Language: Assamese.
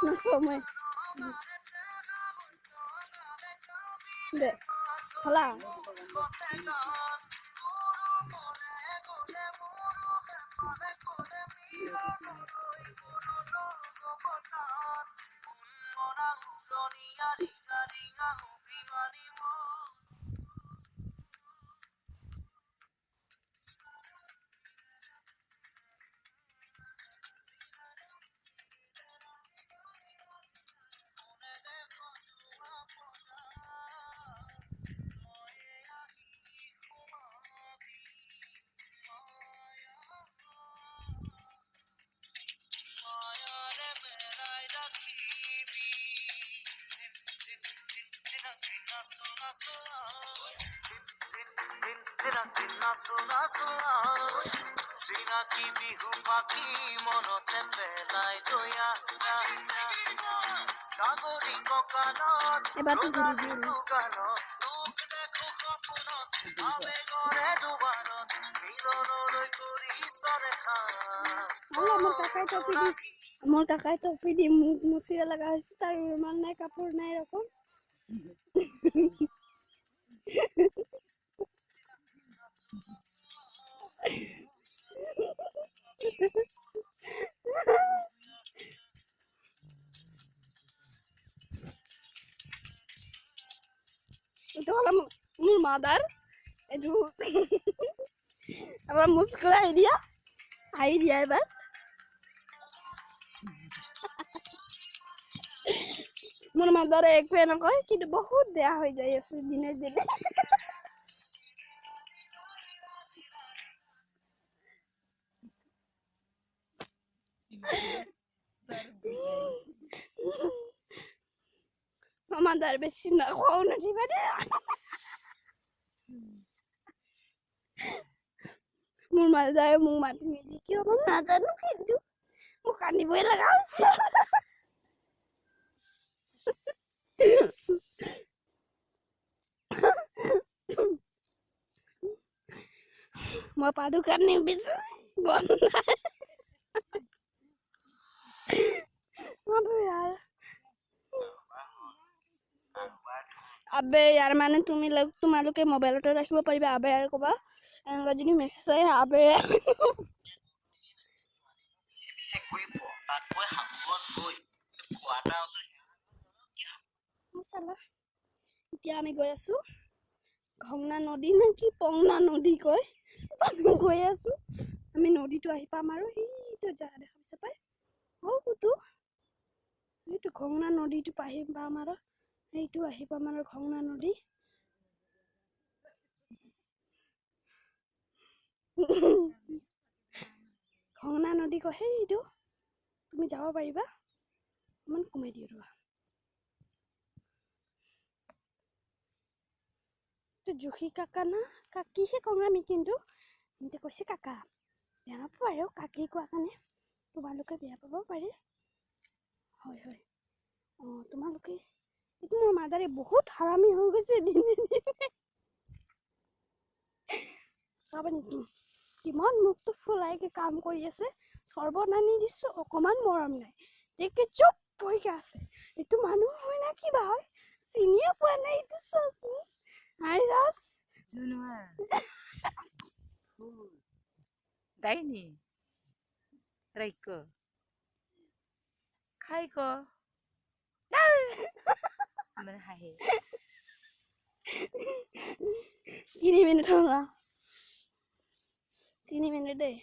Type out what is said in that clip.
Nasome. De. Hola. Sinaki bihu paki monote pelai doya Kagori kokanot Rogati kukanot Luk dekho kopunot Ame gore jubanot Milonoi kori sore khan Amor kakai topi di musik laga hoise tar মান নাই কাপড় নাই এরকম এটা হলো মোর মাদার একটু আবার মুস্কুরা আইডিয়া এবার মোর মাদারে এক পেন কয় কিন্তু বহুত দেয়া হয়ে যায় আছে দিনে দিনে মাদার বেশি না খাও না দিবারে মোর মাদারে মুখ মাটি নিয়ে কি হবে না জানো কিন্তু মুখ কানি বই লাগা হচ্ছে মই পাদু কানি বেশি গন্ধ আবে यार আবে यार মানে তুমি তোমালোকে মোবাইলতে ৰাখিব পাৰিবা আবে আৰু কবা এনেকুৱা যদি মেছেজ আহে আবে পিছে গৈ তাত গৈ হাবুত গৈ খোৱাটা মছালা এতিয়া আমি গৈ আছো ঘংনা নদী নে কি পংনা নদী কয় গৈ আছো আমি নদীটো আহি পাম আৰু সেইটো জাগা দেখা পাইছে পাই হওতো এইটো ঘংনা নদীটো পাহি পাম আৰু এইটো আহি পাম আৰু ঘংনা নদী ঘংনা নদী কয় সেইটো তুমি যাব পাৰিবা অকমান কমাই দিওঁ ৰবা তো জুখি কাকা না কাকিহে কওঁ আমি কিন্তু সিহঁতে কৈছে কাকা বেয়া নাপাব আৰু কাকি কোৱা কাৰণে তোমালোকে বেয়া পাব পাৰে হয় হয় তোমালোকে এইটো মোৰ মাদাৰে বহুত হাৰামি হৈ গৈছে দিনে দিনে চাবা নেকি কিমান মুখটো ফুলাইকে কাম কৰি আছে সৰ্বনানী দিছো অকমান মৰম নাই দেখি চুপ বহিকে আছে এইটো মানুহ হয় না কিবা হয় চিনিয়ে পোৱা নাই এইটো চোৱাচোন হাই ৰাজ Junua. Daini. Raiko. Kaiko. Mana hai. 3 minute होगा 3 minute deh